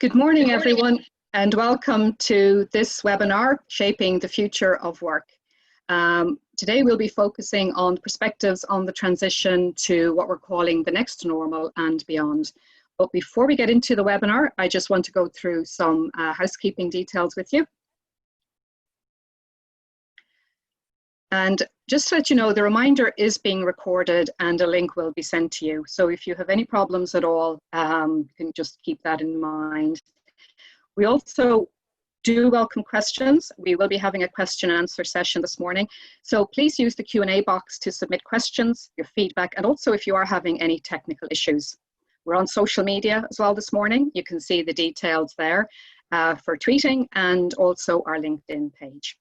Good morning, everyone, and welcome to this webinar, Shaping the Future of Work. Today we'll be focusing on perspectives on the transition to what we're calling the next normal and beyond. But before we get into the webinar, I just want to go through some housekeeping details with you. And just to let you know, the reminder is being recorded and a link will be sent to you. So if you have any problems at all, you can just keep that in mind. We also do welcome questions. We will be having a question and answer session this morning. So please use the Q&A box to submit questions, your feedback, and also if you are having any technical issues. We're on social media as well this morning. You can see the details there for tweeting and also our LinkedIn page.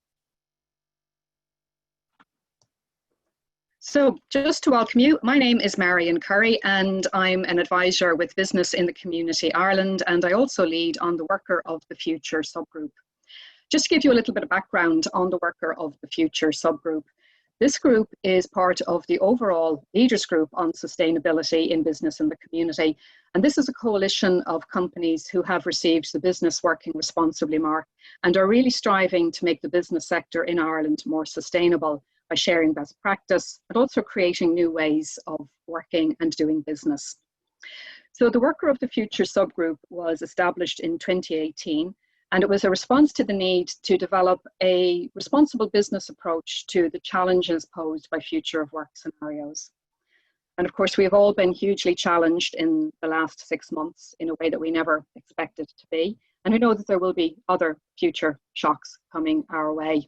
So just to welcome you, my name is Marion Curry and I'm an advisor with Business in the Community Ireland, and I also lead on the Worker of the Future subgroup. Just to give you a little bit of background on the Worker of the Future subgroup. This group is part of the overall Leaders Group on Sustainability in Business in the Community, and this is a coalition of companies who have received the Business Working Responsibly mark and are really striving to make the business sector in Ireland more sustainable by sharing best practice and also creating new ways of working and doing business. So the Worker of the Future subgroup was established in 2018, and it was a response to the need to develop a responsible business approach to the challenges posed by future of work scenarios. And of course, we've all been hugely challenged in the last 6 months in a way that we never expected to be. And we know that there will be other future shocks coming our way.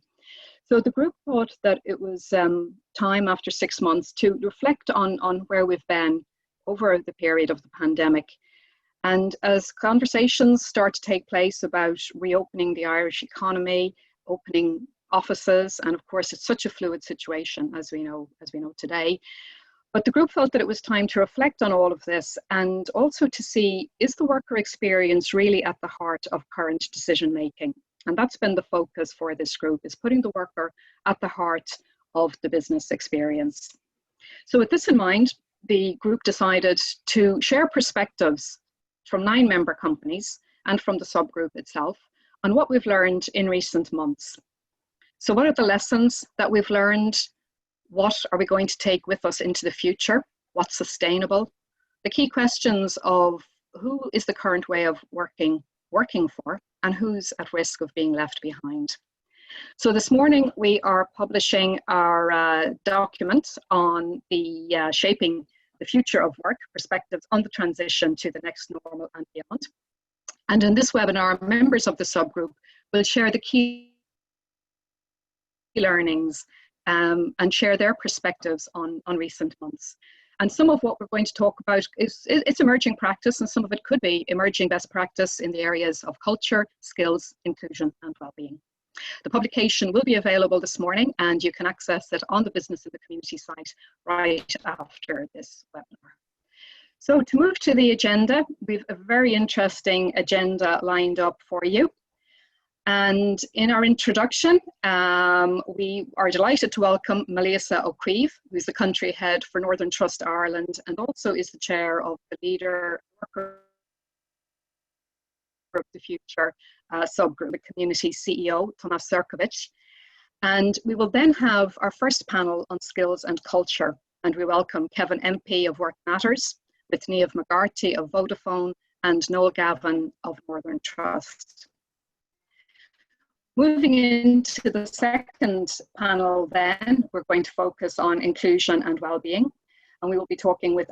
So the group thought that it was time after 6 months to reflect on where we've been over the period of the pandemic. And as conversations start to take place about reopening the Irish economy, opening offices, and of course it's such a fluid situation as we know today. But the group felt that it was time to reflect on all of this and also to see, is the worker experience really at the heart of current decision making? And that's been the focus for this group, is putting the worker at the heart of the business experience. So with this in mind, the group decided to share perspectives from 9 member companies and from the subgroup itself on what we've learned in recent months. So what are the lessons that we've learned? What are we going to take with us into the future? What's sustainable? The key questions of who is the current way of working for, and who's at risk of being left behind. So this morning we are publishing our document on the Shaping the Future of Work, perspectives on the transition to the next normal and beyond. And in this webinar, members of the subgroup will share the key learnings and share their perspectives on recent months. And some of what we're going to talk about is emerging practice, and some of it could be emerging best practice in the areas of culture, skills, inclusion, and well-being. The publication will be available this morning, and you can access it on the Business in the Community site right after this webinar. So to move to the agenda, we've a very interesting agenda lined up for you. And in our introduction, we are delighted to welcome Melíosa, who's the country head for Northern Trust Ireland and also is the chair of the Worker of the Future subgroup, the community CEO, Tomáš Šurkovič. And we will then have our first panel on skills and culture. And we welcome Kevin Empey of WorkMatters, with Niamh McGarty of Vodafone and Noel Gavin of Northern Trust. Moving into the second panel then, we're going to focus on inclusion and well-being. And we will be talking with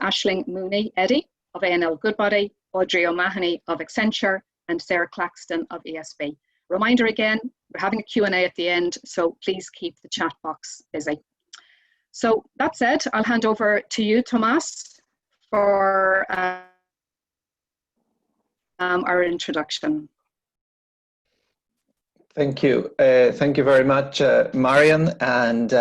Mooney, Eddy of A&L Goodbody, Audrey of Accenture, and Sarah Claxton of ESB. Reminder again, we're having a Q&A at the end, so please keep the chat box busy. So that said, I'll hand over to you, Tomáš, for our introduction. Thank you. Thank you very much, Marion, and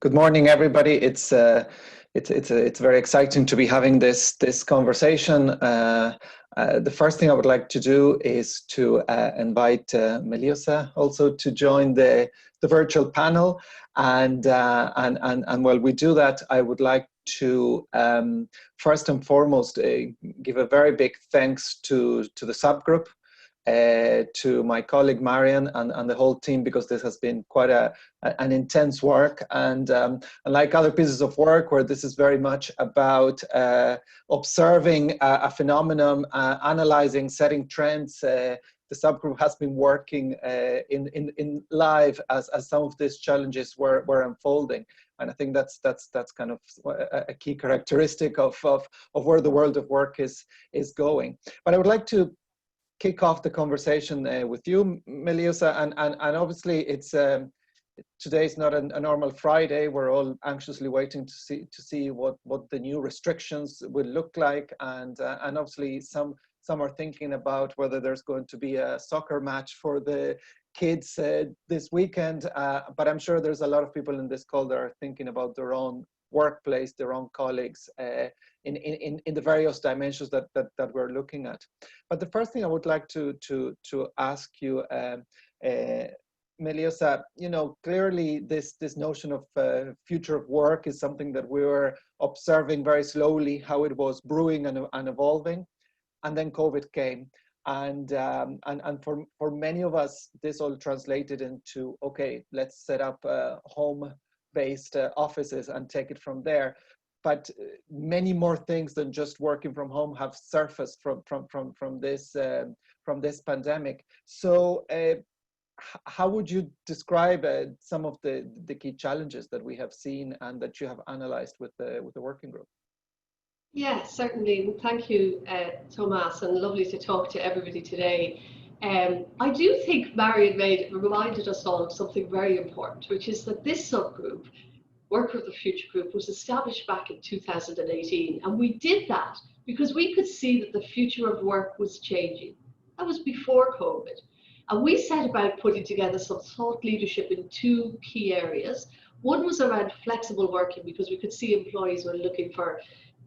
good morning, everybody. It's very exciting to be having this conversation. The first thing I would like to do is to invite Melíosa also to join the virtual panel, and while we do that, I would like to first and foremost give a very big thanks to the subgroup to my colleague Marion and the whole team, because this has been quite an intense work. And like other pieces of work where this is very much about observing a phenomenon, analyzing, setting trends, the subgroup has been working in live as some of these challenges were unfolding. And I think that's kind of a key characteristic of where the world of work is going. But I would like to kick off the conversation with you, Melíosa, and obviously it's today's not a normal Friday. We're all anxiously waiting to see what the new restrictions will look like, and obviously some are thinking about whether there's going to be a soccer match for the kids this weekend. But I'm sure there's a lot of people in this call that are thinking about their own workplace, their own colleagues in the various dimensions that we're looking at. But the first thing I would like to ask you, Melíosa, clearly this notion of future of work is something that we were observing very slowly, how it was brewing and evolving. And then COVID came, and for many of us, this all translated into, okay, let's set up home-based offices and take it from there. But many more things than just working from home have surfaced from this pandemic. So, how would you describe some of the key challenges that we have seen and that you have analyzed with the working group? Yeah, certainly. Thank you, Thomas, and lovely to talk to everybody today. I do think Marion reminded us all of something very important, which is that this subgroup, Work of the Future Group, was established back in 2018. And we did that because we could see that the future of work was changing. That was before COVID. And we set about putting together some thought leadership in two key areas. One was around flexible working, because we could see employees were looking for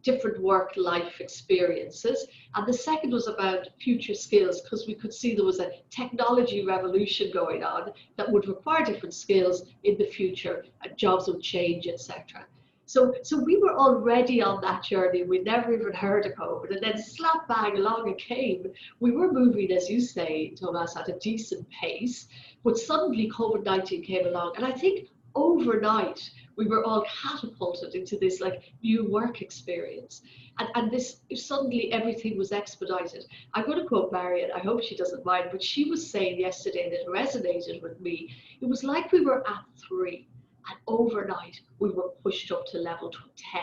different work-life experiences. And the second was about future skills, because we could see there was a technology revolution going on that would require different skills in the future, and jobs would change, etc. So we were already on that journey. We never even heard of COVID, and then slap bang along it came. We were moving, as you say, Thomas, at a decent pace, but suddenly COVID-19 came along, and I think overnight we were all catapulted into this new work experience, and this suddenly everything was expedited. I'm going to quote Marion, I hope she doesn't mind, but she was saying yesterday, and it resonated with me, it was like we were at 3 and overnight we were pushed up to level 10.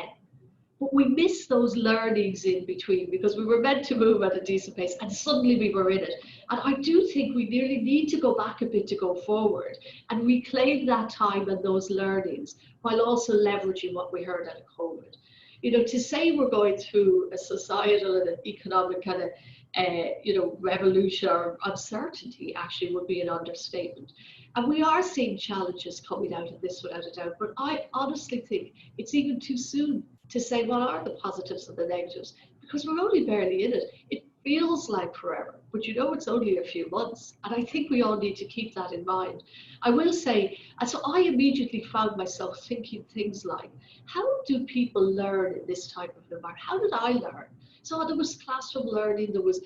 But we missed those learnings in between, because we were meant to move at a decent pace, and suddenly we were in it. And I do think we nearly need to go back a bit to go forward and reclaim that time and those learnings, while also leveraging what we heard out of COVID. To say we're going through a societal and an economic kind of revolution or uncertainty actually would be an understatement. And we are seeing challenges coming out of this without a doubt, but I honestly think it's even too soon to say what are the positives and the negatives, because we're only barely in it. It feels like forever, but it's only a few months. And I think we all need to keep that in mind. I will say, and so I immediately found myself thinking things like, how do people learn in this type of environment? How did I learn? So there was classroom learning, there was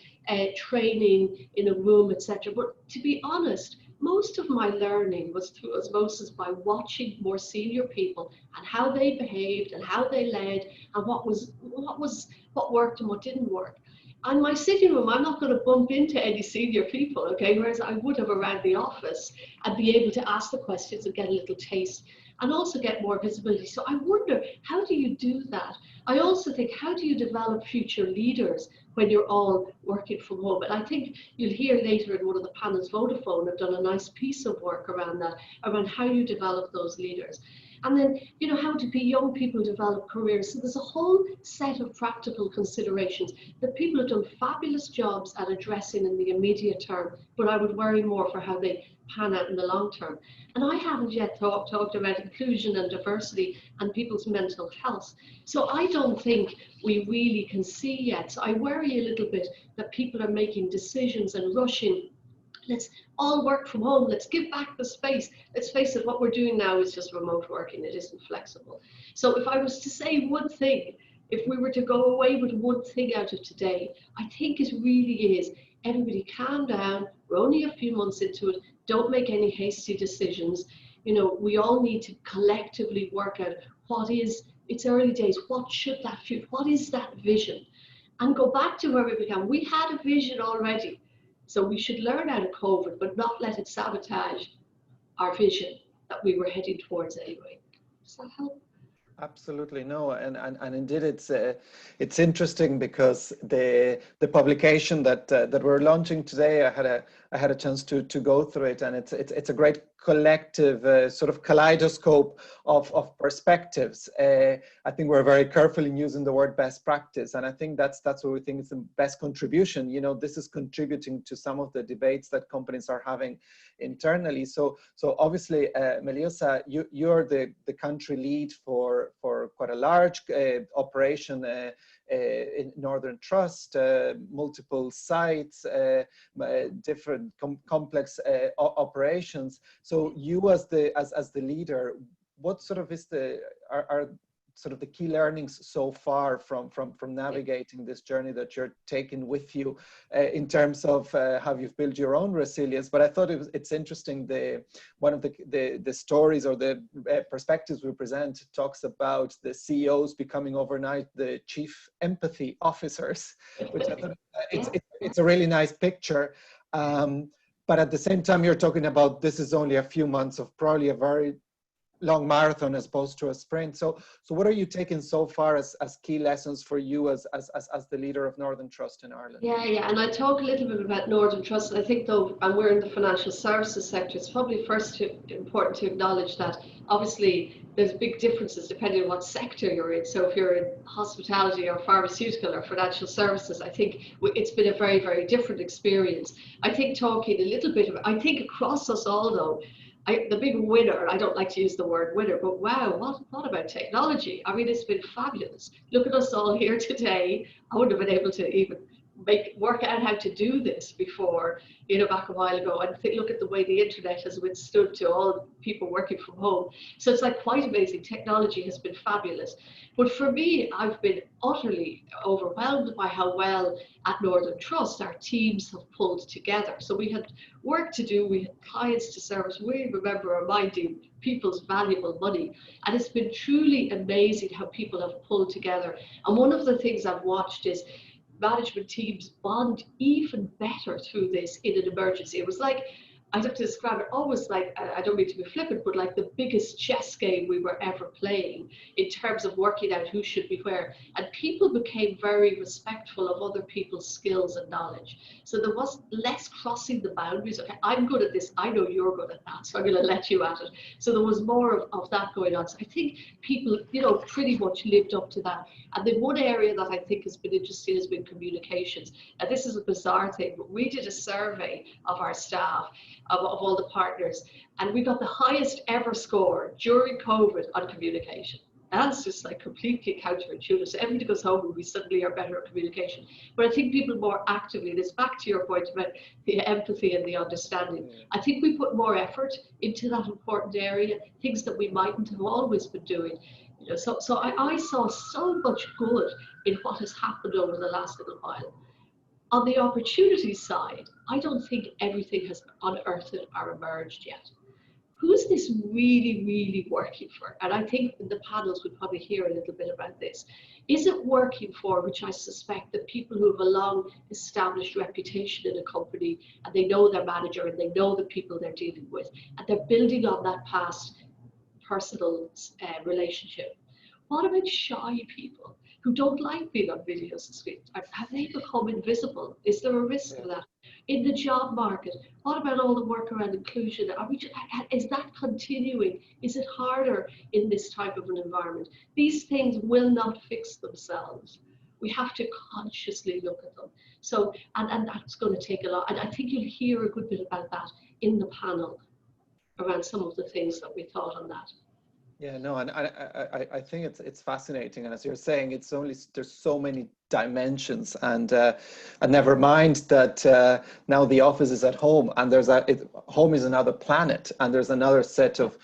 training in a room, etc. But to be honest, most of my learning was through osmosis, by watching more senior people and how they behaved and how they led, and what worked and what didn't work. And my sitting room, I'm not going to bump into any senior people, okay? Whereas I would have around the office and be able to ask the questions and get a little taste, and also get more visibility. So I wonder, how do you do that? I also think, how do you develop future leaders when you're all working from home? And I think you'll hear later in one of the panels, Vodafone have done a nice piece of work around that, around how you develop those leaders. And then, how do young people develop careers? So there's a whole set of practical considerations that people have done fabulous jobs at addressing in the immediate term, but I would worry more for how they pan out in the long term. And I haven't yet talked about inclusion and diversity and people's mental health. So I don't think we really can see yet. So I worry a little bit that people are making decisions and rushing. Let's all work from home. Let's give back the space. Let's face it, what we're doing now is just remote working. It isn't flexible. So if I was to say one thing, if we were to go away with one thing out of today, I think it really is everybody calm down. We're only a few months into it. Don't make any hasty decisions. You know, we all need to collectively work out it's early days. What is that vision? And go back to where we began. We had a vision already. So we should learn out of COVID, but not let it sabotage our vision that we were heading towards anyway. Does that help? Absolutely, no, and indeed it's interesting because the publication that we're launching today, I had a chance to go through it, and it's a great collective sort of kaleidoscope of perspectives. I think we're very careful in using the word best practice, and I think that's what we think is the best contribution. You know, this is contributing to some of the debates that companies are having internally. So obviously, Melíosa, you're the country lead for quite a large operation in Northern Trust, multiple sites, different complex operations. So you as the leader, what sort of are sort of the key learnings so far from navigating this journey that you're taking with you in terms of how you've built your own resilience? But I thought it's interesting, one of the stories or the perspectives we present talks about the CEOs becoming overnight the chief empathy officers, which I thought it's a really nice picture. But at the same time, you're talking about this is only a few months of probably a very long marathon as opposed to a sprint. So what are you taking so far as key lessons for you as the leader of Northern Trust in Ireland? Yeah, and I talk a little bit about Northern Trust, and I think though, and we're in the financial services sector, it's probably important to acknowledge that obviously there's big differences depending on what sector you're in. So if you're in hospitality or pharmaceutical or financial services, I think it's been a very, very different experience. I think talking a little bit I think across us all though, the big winner, I don't like to use the word winner, but wow, what about technology? I mean, it's been fabulous. Look at us all here today. I wouldn't have been able to even work out how to do this before, back a while ago. And look at the way the internet has withstood to all people working from home. So it's like quite amazing. Technology has been fabulous. But for me, I've been utterly overwhelmed by how well at Northern Trust our teams have pulled together. So we had work to do, we had clients to service, we remember reminding people's valuable money. And it's been truly amazing how people have pulled together. And one of the things I've watched is management teams bond even better through this in an emergency. It was like, I'd have to describe it almost like, I don't mean to be flippant, but like the biggest chess game we were ever playing in terms of working out who should be where. And people became very respectful of other people's skills and knowledge. So there was less crossing the boundaries. Okay, I'm good at this, I know you're good at that, so I'm going to let you at it. So there was more of that going on. So I think people, pretty much lived up to that. And the one area that I think has been interesting has been communications. And this is a bizarre thing, but we did a survey of our staff, of all the partners, and we got the highest ever score during COVID on communication. That's just like completely counterintuitive. So everybody goes home and we suddenly are better at communication. But I think people more actively, and it's back to your point about the empathy and the understanding. I think we put more effort into that important area, things that we mightn't have always been doing. So I saw so much good in what has happened over the last little while. On the opportunity side, I don't think everything has unearthed or emerged yet. Who's this really, really working for? And I think in the panels we'll probably hear a little bit about this. Is it working for, which I suspect that people who have a long established reputation in a company and they know their manager and they know the people they're dealing with and they're building on that past personal relationship? What about shy people who don't like being on videos and screens? Have they become invisible? Is there a risk of that? In the job market, what about all the work around inclusion? Is that continuing? Is it harder in this type of an environment? These things will not fix themselves. We have to consciously look at them. So, and that's going to take a lot. And I think you'll hear a good bit about that in the panel around some of the things that we thought on that. Yeah, no, and I think it's fascinating, and as you're saying, there's so many dimensions, and never mind that now the office is at home, and home is another planet, and there's another set of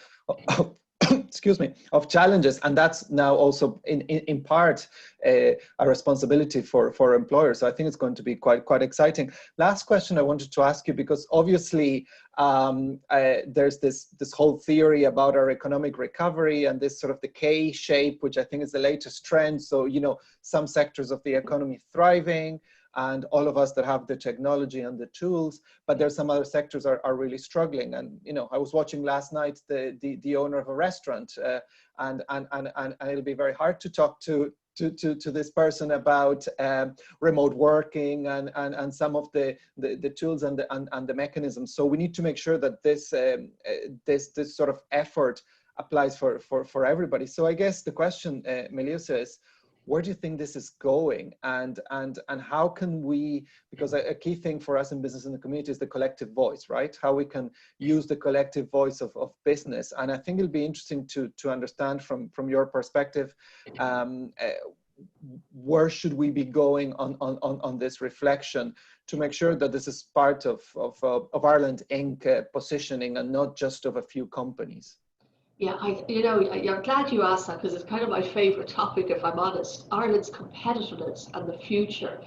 excuse me, of challenges, and that's now also in part a responsibility for employers. So I think it's going to be quite exciting. Last question I wanted to ask you, because obviously there's this whole theory about our economic recovery and this sort of the K shape, which I think is the latest trend. So, you know, some sectors of the economy thriving, and all of us that have the technology and the tools, but there's some other sectors are really struggling. And, you know, I was watching last night the owner of a restaurant, and it'll be very hard to talk to this person about remote working and some of the tools and the mechanisms. So we need to make sure that this sort of effort applies for everybody. So I guess the question, Melíosa, is, where do you think this is going, and how can we, because a key thing for us in business in the community is the collective voice, right? How we can use the collective voice of business. And I think it'll be interesting to understand from your perspective, where should we be going on this reflection to make sure that this is part of Ireland Inc. Positioning and not just of a few companies? Yeah, I'm glad you asked that, because it's kind of my favourite topic, if I'm honest. Ireland's competitiveness and the future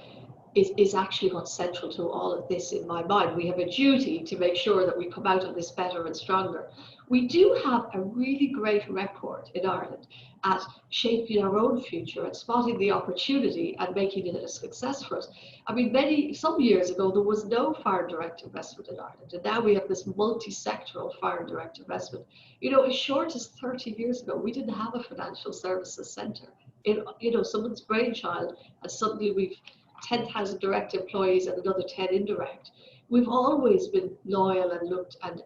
is actually what's central to all of this in my mind. We have a duty to make sure that we come out of this better and stronger. We do have a really great record in Ireland at shaping our own future and spotting the opportunity and making it a success for us. I mean, some years ago, there was no foreign direct investment in Ireland, and now we have this multi-sectoral foreign direct investment. You know, as short as 30 years ago, we didn't have a financial services centre. Someone's brainchild, and suddenly we've 10,000 direct employees and another 10 indirect. We've always been loyal and looked and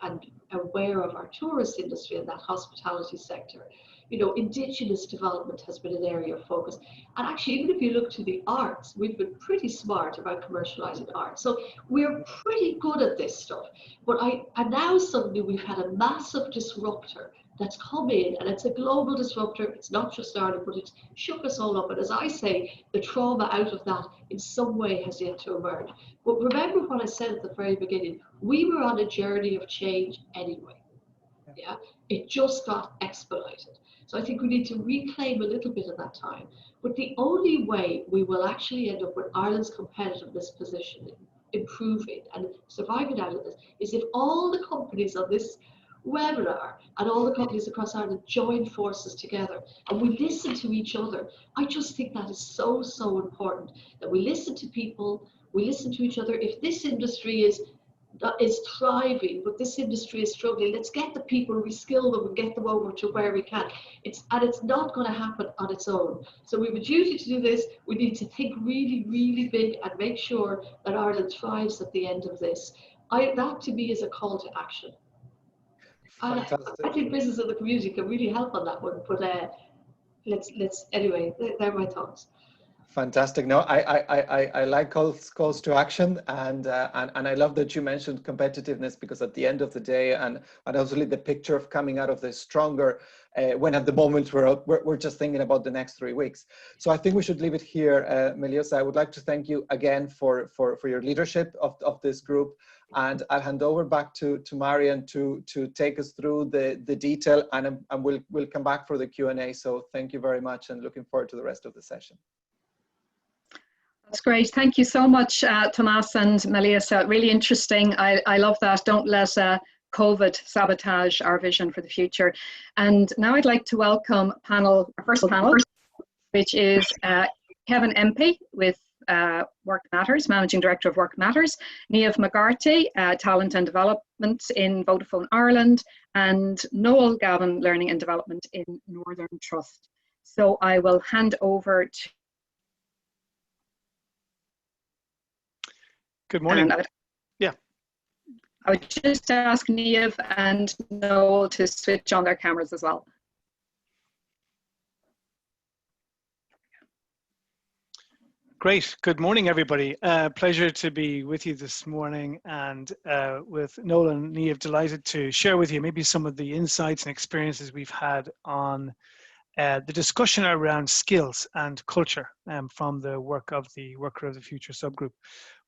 aware of our tourist industry and that hospitality sector. You know, Indigenous development has been an area of focus. And actually, even if you look to the arts, we've been pretty smart about commercializing art. So we're pretty good at this stuff. And now suddenly we've had a massive disruptor that's come in, and it's a global disruptor. It's not just Ireland, but it's shook us all up. And as I say, the trauma out of that in some way has yet to emerge. But remember what I said at the very beginning, we were on a journey of change anyway. Yeah, it just got expedited. So I think we need to reclaim a little bit of that time. But the only way we will actually end up with Ireland's competitiveness position improving and surviving out of this is if all the companies on this webinar and all the companies across Ireland join forces together and we listen to each other. I just think that is so important, that we listen to people, we listen to each other. If this industry is thriving, but this industry is struggling, let's get the people, reskill them and get them over to where we can. It's not going to happen on its own. So we have a duty to do this. We need to think really, really big and make sure that Ireland thrives at the end of this. That to me is a call to action. I think business in the community can really help on that one, but anyway, they're my thoughts. Fantastic. No, I like calls to action, and I love that you mentioned competitiveness, because at the end of the day, and also the picture of coming out of this stronger, when at the moment we're just thinking about the next 3 weeks. So I think we should leave it here. Melíosa, I would like to thank you again for your leadership of this group, and I'll hand over back to Marian to take us through the detail, and we'll come back for the Q&A. So thank you very much, and looking forward to the rest of the session. That's great. Thank you so much, Tomás and Melíosa. Really interesting. I love that. Don't let COVID sabotage our vision for the future. And now I'd like to welcome our first panel, which is Kevin Empey with WorkMatters, Managing Director of WorkMatters, Niamh McGarty, Talent and Development in Vodafone Ireland, and Noel Gavin, Learning and Development in Northern Trust. So I will hand over to Good morning. I would just ask Niamh and Noel to switch on their cameras as well. Great. Good morning, everybody. Pleasure to be with you this morning, and with Noel and Niamh, delighted to share with you maybe some of the insights and experiences we've had on the discussion around skills and culture from the work of the Worker of the Future subgroup.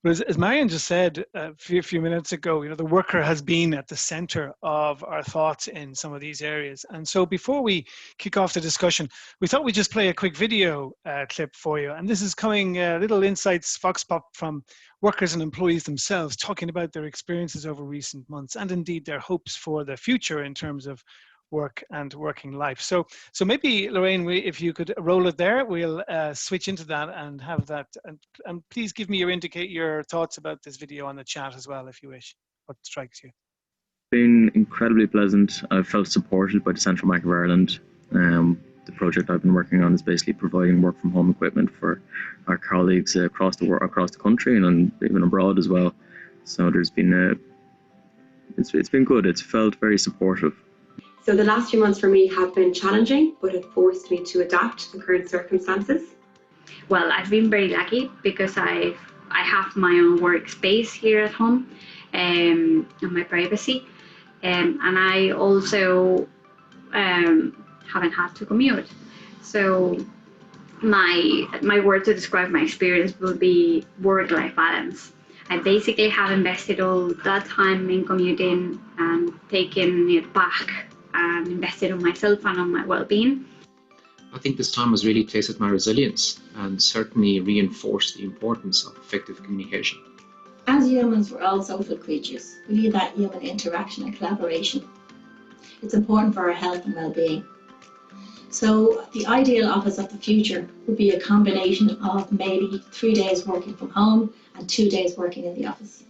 But as Marion just said a few minutes ago, the worker has been at the center of our thoughts in some of these areas. And so before we kick off the discussion, we thought we'd just play a quick video clip for you. And this is coming, little insights, Vox Pop, from workers and employees themselves, talking about their experiences over recent months and indeed their hopes for the future in terms of work and working life. So maybe, Lorraine, if you could roll it there, we'll switch into that and have that. And please give me your thoughts about this video on the chat as well, if you wish, what strikes you. Been incredibly pleasant. I've felt supported by the Central Bank of Ireland. The project I've been working on is basically providing work from home equipment for our colleagues across the country and even abroad as well. So there's been it's been good. It's felt very supportive. So the last few months for me have been challenging, but it forced me to adapt to the current circumstances. Well, I've been very lucky because I have my own workspace here at home and my privacy. And I also haven't had to commute. So my word to describe my experience would be work-life balance. I basically have invested all that time in commuting and taken it back and invested on myself and on my well-being. I think this time has really tested my resilience and certainly reinforced the importance of effective communication. As humans, we're all social creatures. We need that human interaction and collaboration. It's important for our health and well-being. So the ideal office of the future would be a combination of maybe 3 days working from home and 2 days working in the office.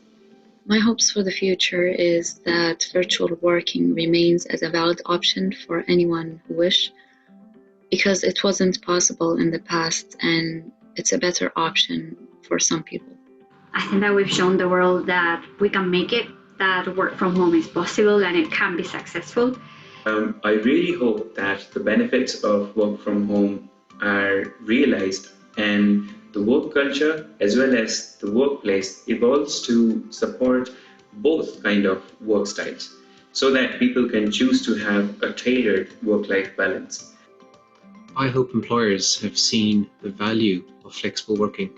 My hopes for the future is that virtual working remains as a valid option for anyone who wish, because it wasn't possible in the past and it's a better option for some people. I think that we've shown the world that we can make it, that work from home is possible and it can be successful. I really hope that the benefits of work from home are realized and the work culture as well as the workplace evolves to support both kind of work styles so that people can choose to have a tailored work-life balance. I hope employers have seen the value of flexible working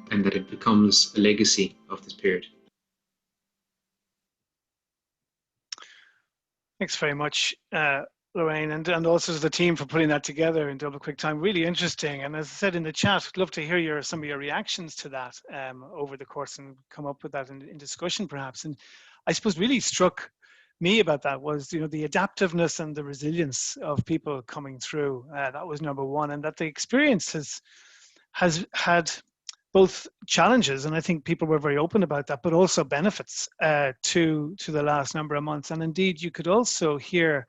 and that it becomes a legacy of this period. Thanks very much, Lorraine, and also to the team for putting that together in double quick time. Really interesting. And as I said in the chat, I'd love to hear some of your reactions to that over the course and come up with that in discussion perhaps. And I suppose really struck me about that was, the adaptiveness and the resilience of people coming through. That was number one, and that the experience has had both challenges, and I think people were very open about that, but also benefits to the last number of months. And indeed, you could also hear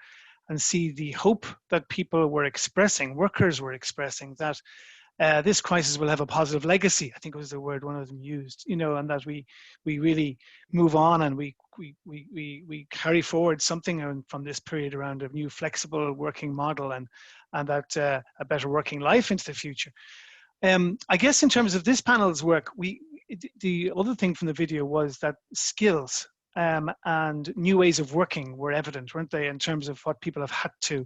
and see the hope that people were expressing, workers were expressing, that this crisis will have a positive legacy. I think it was the word one of them used, and that we really move on and we carry forward something from this period around a new flexible working model and that a better working life into the future. I guess in terms of this panel's work, the other thing from the video was that skills and new ways of working were evident, weren't they, in terms of what people have had to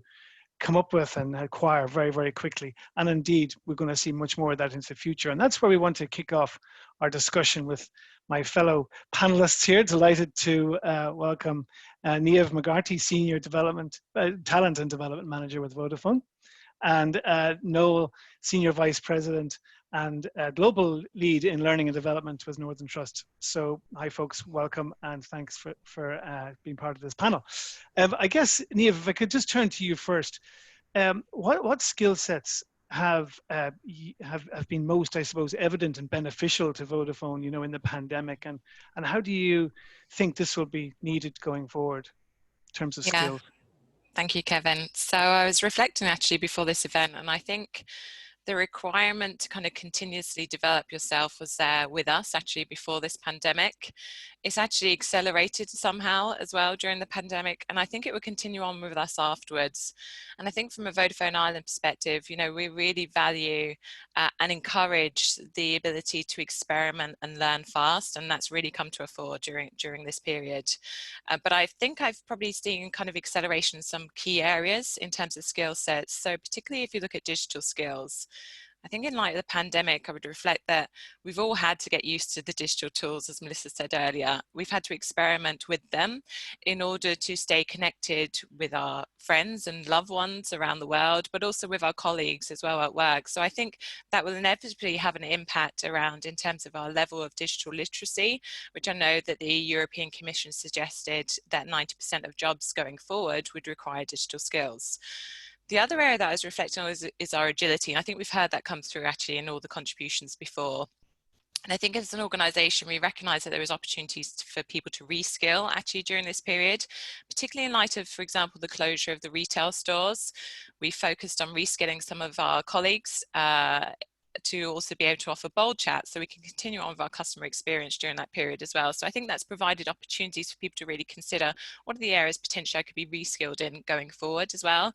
come up with and acquire very, very quickly. And indeed, we're going to see much more of that into the future. And that's where we want to kick off our discussion with my fellow panelists here. Delighted to welcome Niamh McGarty, Senior Talent and Development Manager with Vodafone, and Noel, Senior Vice President and Global Lead in Learning and Development with Northern Trust. So hi folks, welcome and thanks for being part of this panel. I guess, Niamh, if I could just turn to you first, what skill sets have been most, I suppose, evident and beneficial to Vodafone, in the pandemic, and how do you think this will be needed going forward in terms of skills? Thank you, Kevin. So I was reflecting actually before this event, and I think the requirement to kind of continuously develop yourself was there with us actually before this pandemic. It's actually accelerated somehow as well during the pandemic, and I think it will continue on with us afterwards. And I think from a Vodafone Ireland perspective, we really value and encourage the ability to experiment and learn fast, and that's really come to a fore during this period. But I think I've probably seen kind of acceleration in some key areas in terms of skill sets. So particularly if you look at digital skills, I think in light of the pandemic, I would reflect that we've all had to get used to the digital tools, as Melissa said earlier. We've had to experiment with them in order to stay connected with our friends and loved ones around the world, but also with our colleagues as well at work. So I think that will inevitably have an impact around in terms of our level of digital literacy, which I know that the European Commission suggested that 90% of jobs going forward would require digital skills. The other area that I was reflecting on is our agility. And I think we've heard that come through actually in all the contributions before. And I think as an organisation, we recognise that there is opportunities for people to reskill actually during this period, particularly in light of, for example, the closure of the retail stores. We focused on reskilling some of our colleagues to also be able to offer bold chat so we can continue on with our customer experience during that period as well. So I think that's provided opportunities for people to really consider what are the areas potentially I could be reskilled in going forward as well.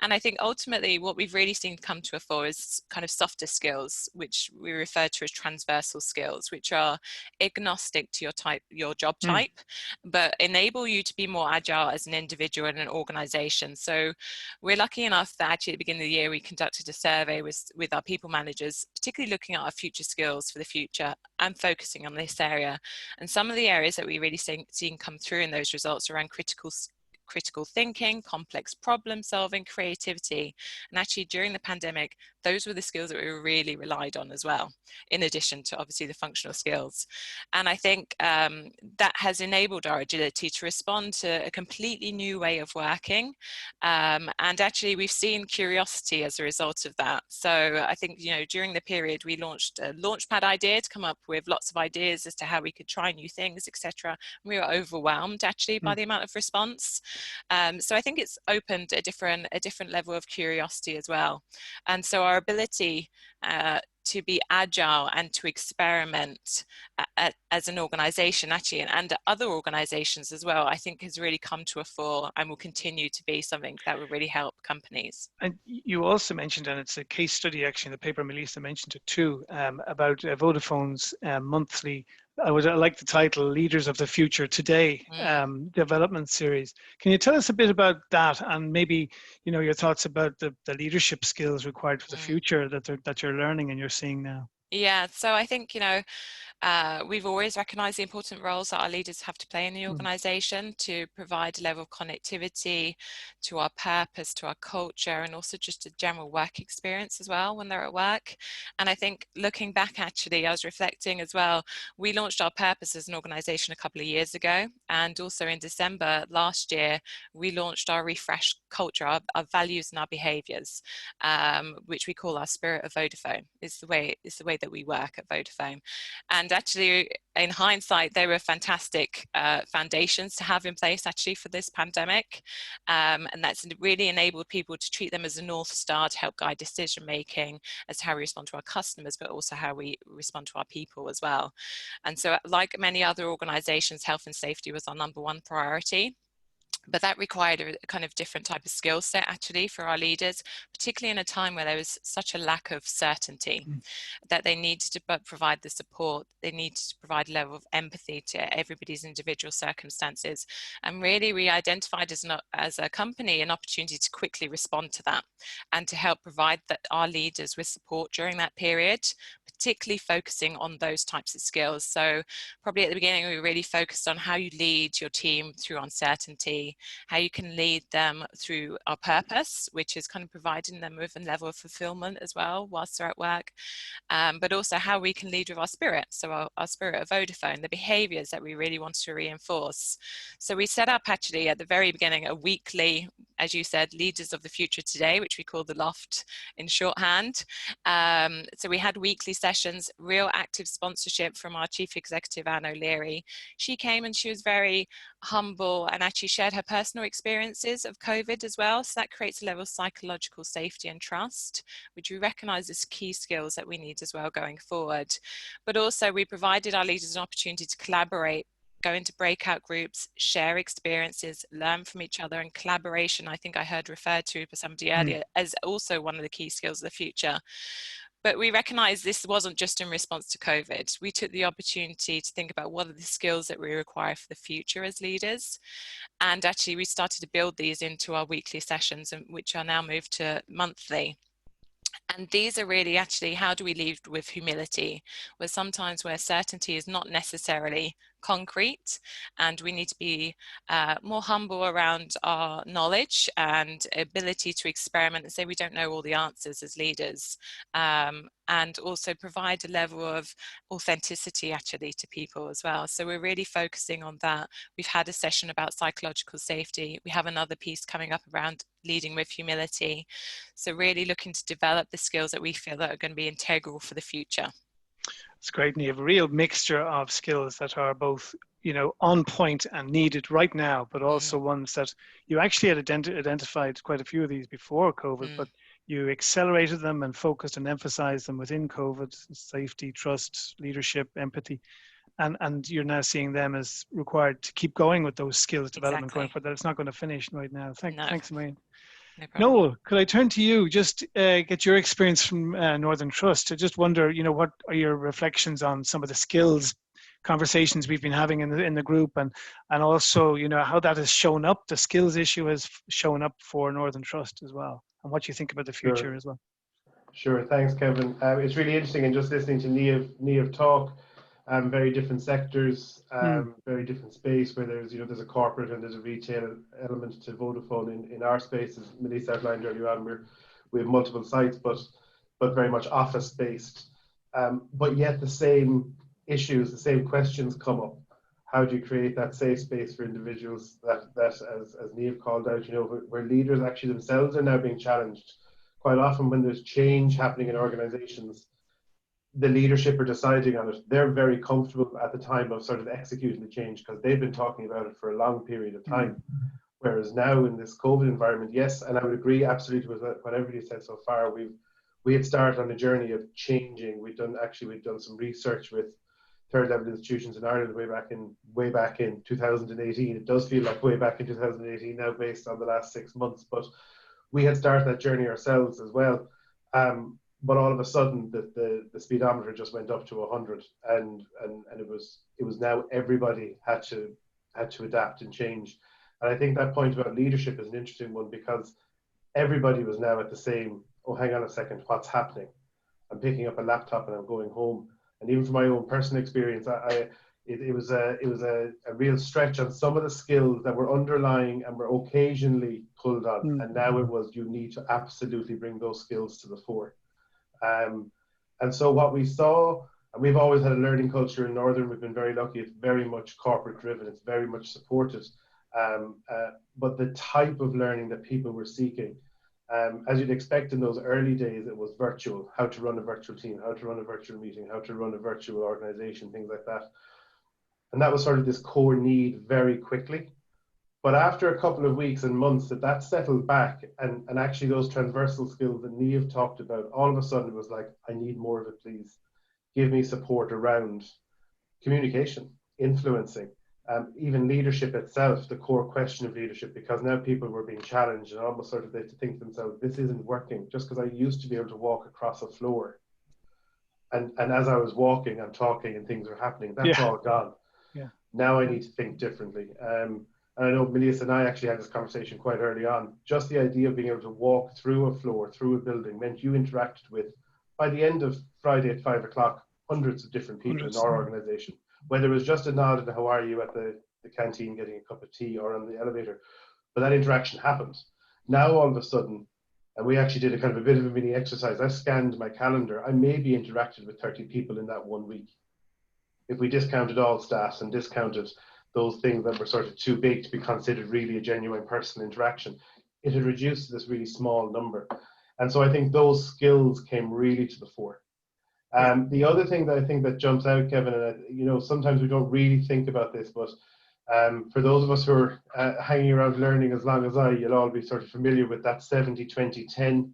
And I think ultimately what we've really seen come to a fore is kind of softer skills, which we refer to as transversal skills, which are agnostic to your job type, but enable you to be more agile as an individual in an organization. So we're lucky enough that actually at the beginning of the year we conducted a survey with our people managers, particularly looking at our future skills for the future and focusing on this area. And some of the areas that we really seen come through in those results around critical thinking, complex problem solving, creativity. And actually during the pandemic, those were the skills that we really relied on as well, in addition to obviously the functional skills. And I think that has enabled our agility to respond to a completely new way of working. And actually we've seen curiosity as a result of that. So I think, you know, during the period we launched a launchpad idea to come up with lots of ideas as to how we could try new things, etc. We were overwhelmed actually by the amount of response. So I think it's opened a different level of curiosity as well. And so our ability to be agile and to experiment as an organization actually, and other organizations as well, I think has really come to a fore and will continue to be something that will really help companies. And you also mentioned, and it's a case study actually in the paper, Melíosa mentioned it too, about Vodafone's monthly, I like the title, Leaders of the Future Today development series. Can you tell us a bit about that and maybe, you know, your thoughts about the leadership skills required for the future that you're learning and you're seeing now? Yeah, so I think, you know, we've always recognised the important roles that our leaders have to play in the organisation to provide a level of connectivity to our purpose, to our culture, and also just a general work experience as well when they're at work. And I think looking back, actually, I was reflecting as well, we launched our purpose as an organisation a couple of years ago. And also in December last year, we launched our refreshed culture, our values and our behaviours, which we call our spirit of Vodafone. It's the way that we work at Vodafone. And actually, in hindsight, they were fantastic foundations to have in place actually for this pandemic. And that's really enabled people to treat them as a North Star to help guide decision making as to how we respond to our customers, but also how we respond to our people as well. And so like many other organizations, health and safety was our #1 priority. But that required a kind of different type of skill set actually for our leaders, particularly in a time where there was such a lack of certainty that they needed to provide the support, they needed to provide a level of empathy to everybody's individual circumstances. And really we identified as a company an opportunity to quickly respond to that and to help provide our leaders with support during that period, particularly focusing on those types of skills. So probably at the beginning, we really focused on how you lead your team through uncertainty, how you can lead them through our purpose, which is kind of providing them with a level of fulfillment as well whilst they're at work, but also how we can lead with our spirit. So our spirit of Vodafone, the behaviours that we really want to reinforce. So we set up actually at the very beginning a weekly, as you said, Leaders of the Future Today, which we call the Loft in shorthand. So we had weekly sessions, real active sponsorship from our Chief Executive, Anne O'Leary. She came and she was very humble and actually shared her personal experiences of COVID as well. So that creates a level of psychological safety and trust, which we recognise as key skills that we need as well going forward. But also we provided our leaders an opportunity to collaborate, go into breakout groups, share experiences, learn from each other, and collaboration, I think I heard referred to by somebody earlier, as also one of the key skills of the future. But we recognised this wasn't just in response to COVID. We took the opportunity to think about what are the skills that we require for the future as leaders. And actually we started to build these into our weekly sessions, which are now moved to monthly. And these are really actually, how do we lead with humility? Where sometimes where certainty is not necessarily concrete, and we need to be more humble around our knowledge and ability to experiment and say we don't know all the answers as leaders, and also provide a level of authenticity actually to people as well. So we're really focusing on that. We've had a session about psychological safety. We have another piece coming up around leading with humility. So really looking to develop the skills that we feel that are going to be integral for the future. It's great, and you have a real mixture of skills that are both, you know, on point and needed right now, but also ones that you actually had identified quite a few of these before COVID, but you accelerated them and focused and emphasized them within COVID: safety, trust, leadership, empathy. And you're now seeing them as required to keep going with those skills development going forward. That it's not going to finish right now. Thanks, Marion. No, Noel, could I turn to you? Just get your experience from Northern Trust. I just wonder, you know, what are your reflections on some of the skills conversations we've been having in the group, and also, you know, how that has shown up, the skills issue has shown up for Northern Trust as well, and what you think about the future as well. Sure, thanks, Kevin. It's really interesting, and just listening to Niamh talk. Very different sectors, very different space, where there's a corporate and there's a retail element to Vodafone. In our space, as Melíosa outlined earlier on, we have multiple sites, but very much office based. But yet the same issues, the same questions come up. How do you create that safe space for individuals that as Niamh called out, where leaders actually themselves are now being challenged? Quite often when there's change happening in organizations, the leadership are deciding on it. They're very comfortable at the time of sort of executing the change because they've been talking about it for a long period of time. Whereas now in this COVID environment, yes, and I would agree absolutely with what everybody said so far. We had started on a journey of changing. We've done some research with third level institutions in Ireland way back in 2018. It does feel like way back in 2018 now, based on the last 6 months. But we had started that journey ourselves as well. But all of a sudden, the speedometer just went up to 100, and it was now everybody had to adapt and change. And I think that point about leadership is an interesting one, because everybody was now at the same. Oh, hang on a second, what's happening? I'm picking up a laptop and I'm going home. And even from my own personal experience, it was a real stretch on some of the skills that were underlying and were occasionally pulled on. And now it was, you need to absolutely bring those skills to the fore. And so what we saw, and we've always had a learning culture in Northern, we've been very lucky, it's very much corporate driven, it's very much supported. But the type of learning that people were seeking, as you'd expect in those early days, it was virtual, how to run a virtual team, how to run a virtual meeting, how to run a virtual organization, things like that. And that was sort of this core need very quickly. But after a couple of weeks and months that settled back, and actually those transversal skills that Niamh talked about, all of a sudden it was like, I need more of it, please. Give me support around communication, influencing, even leadership itself, the core question of leadership, because now people were being challenged and almost sort of they had to think to themselves, this isn't working. Just because I used to be able to walk across a floor, and as I was walking and talking and things were happening, that's all gone. Yeah. Now I need to think differently. And I know Melíosa and I actually had this conversation quite early on. Just the idea of being able to walk through a floor, through a building, meant you interacted with, by the end of Friday at 5 o'clock, hundreds of different people in our organization. Whether it was just a nod and how are you at the canteen getting a cup of tea or on the elevator. But that interaction happened. Now all of a sudden, and we actually did a kind of a bit of a mini exercise. I scanned my calendar. I maybe interacted with 30 people in that 1 week. If we discounted all staff and discounted those things that were sort of too big to be considered really a genuine personal interaction, it had reduced to this really small number. And so I think those skills came really to the fore. The other thing that I think that jumps out, Kevin, and sometimes we don't really think about this, but for those of us who are hanging around learning as long as you'll all be sort of familiar with that 70-20-10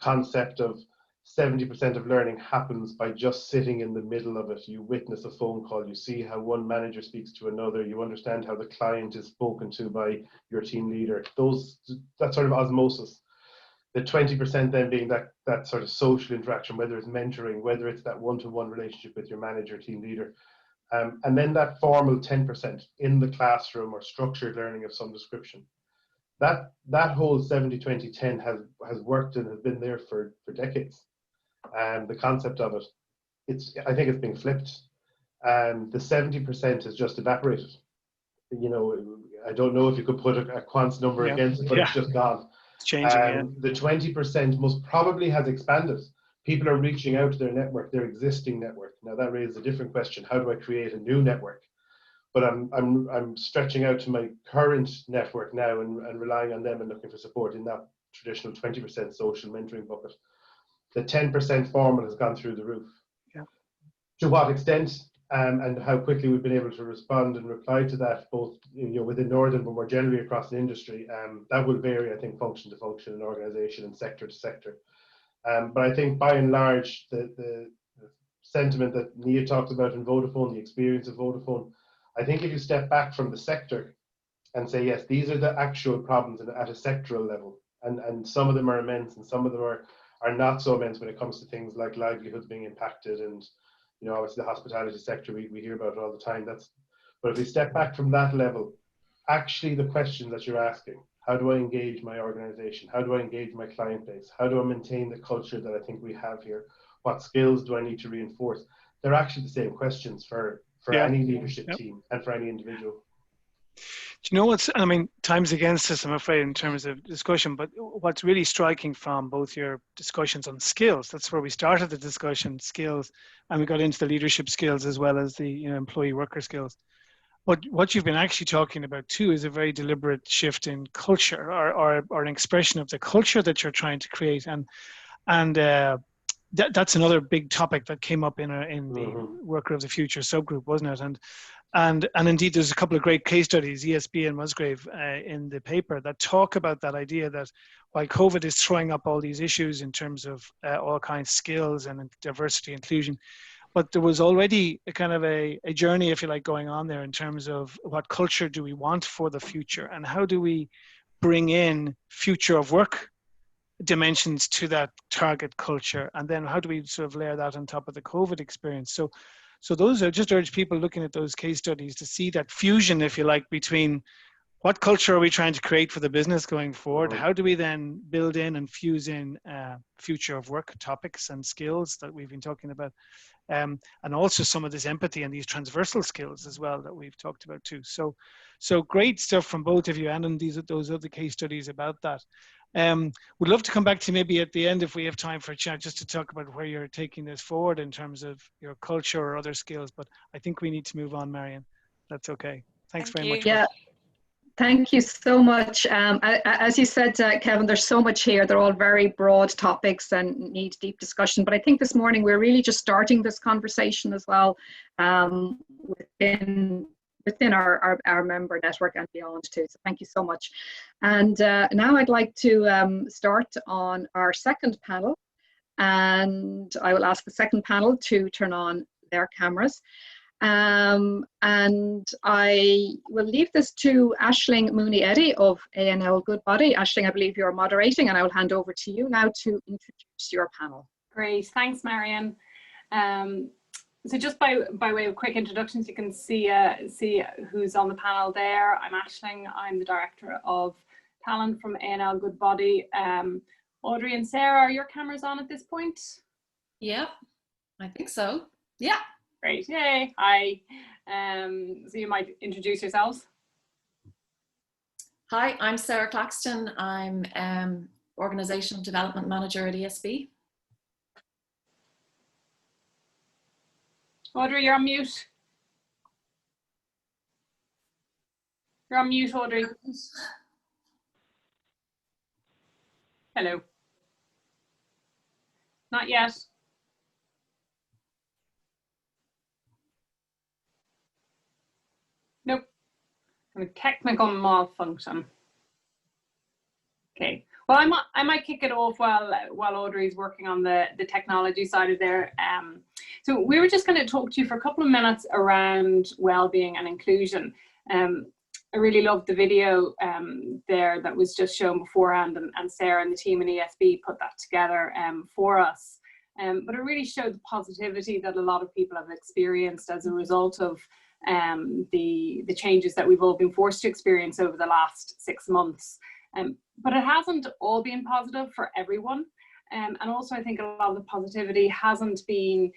concept of 70% of learning happens by just sitting in the middle of it. You witness a phone call, you see how one manager speaks to another, you understand how the client is spoken to by your team leader. That sort of osmosis. The 20% then being that sort of social interaction, whether it's mentoring, whether it's that one-to-one relationship with your manager, team leader. And then that formal 10% in the classroom or structured learning of some description. That whole 70-20-10 has worked and has been there for decades. the concept of it, I think it's being flipped. The 70% has just evaporated. You know, I don't know if you could put a quant's number against it, but it's just gone. It's changing, The 20% most probably has expanded. People are reaching out to their network, their existing network. Now that raises a different question. How do I create a new network? But I'm stretching out to my current network now and relying on them and looking for support in that traditional 20% social mentoring bucket. The 10% formal has gone through the roof. Yeah. To what extent and how quickly we've been able to respond and reply to that, both within Northern but more generally across the industry, that will vary, I think, function to function and organisation and sector to sector. But I think by and large, the sentiment that Niamh talked about in Vodafone, the experience of Vodafone, I think if you step back from the sector and say, yes, these are the actual problems at a sectoral level, and some of them are immense and some of them are not so immense when it comes to things like livelihoods being impacted and, you know, obviously the hospitality sector, we hear about it all the time. But if we step back from that level, actually the questions that you're asking, how do I engage my organization? How do I engage my client base? How do I maintain the culture that I think we have here? What skills do I need to reinforce? They're actually the same questions for any leadership team and for any individual. Do you know what's, I mean, time's against us, I'm afraid, in terms of discussion, but what's really striking from both your discussions on skills, that's where we started the discussion, skills, and we got into the leadership skills as well as the employee worker skills. But what you've been actually talking about too is a very deliberate shift in culture or an expression of the culture that you're trying to create. And that's another big topic that came up in the Worker of the Future subgroup, wasn't it? And indeed, there's a couple of great case studies, ESB and Musgrave, in the paper that talk about that idea that while COVID is throwing up all these issues in terms of all kinds of skills and diversity, inclusion, but there was already a kind of a journey, if you like, going on there in terms of what culture do we want for the future and how do we bring in future of work dimensions to that target culture, and then how do we sort of layer that on top of the COVID experience. So those are, just urge people looking at those case studies to see that fusion, if you like, between what culture are we trying to create for the business going forward? How do we then build in and fuse in future of work topics and skills that we've been talking about? And also some of this empathy and these transversal skills as well that we've talked about too. So great stuff from both of you, and those other case studies about that. We'd love to come back to you maybe at the end if we have time for a chat, just to talk about where you're taking this forward in terms of your culture or other skills. But I think we need to move on, Marion. That's okay. Thanks very much. Yeah. Thank you so much. As you said, Kevin, there's so much here. They're all very broad topics and need deep discussion. But I think this morning we're really just starting this conversation as well within our member network and beyond too. So thank you so much. And now I'd like to start on our second panel. And I will ask the second panel to turn on their cameras. And I will leave this to Aisling Mooney Eddy of A&L Goodbody. Aisling, I believe you're moderating, and I will hand over to you now to introduce your panel. Great, thanks, Marion. So just by way of quick introductions, you can see who's on the panel there. I'm Aisling. I'm the Director of Talent from A&L Goodbody. Audrey and Sarah, are your cameras on at this point? Yeah, I think so. Yeah. Great, yay, hi. So you might introduce yourselves. Hi, I'm Sarah Claxton. I'm Organizational Development Manager at ESB. Audrey, you're on mute. You're on mute, Audrey. Hello. Not yet. Nope. A technical malfunction. Okay. Well, I might kick it off while Audrey's working on the technology side of there. So we were just going to talk to you for a couple of minutes around well-being and inclusion. I really loved the video there that was just shown beforehand, and Sarah and the team in ESB put that together for us. But it really showed the positivity that a lot of people have experienced as a result of the changes that we've all been forced to experience over the last 6 months. But it hasn't all been positive for everyone. And also I think a lot of the positivity hasn't been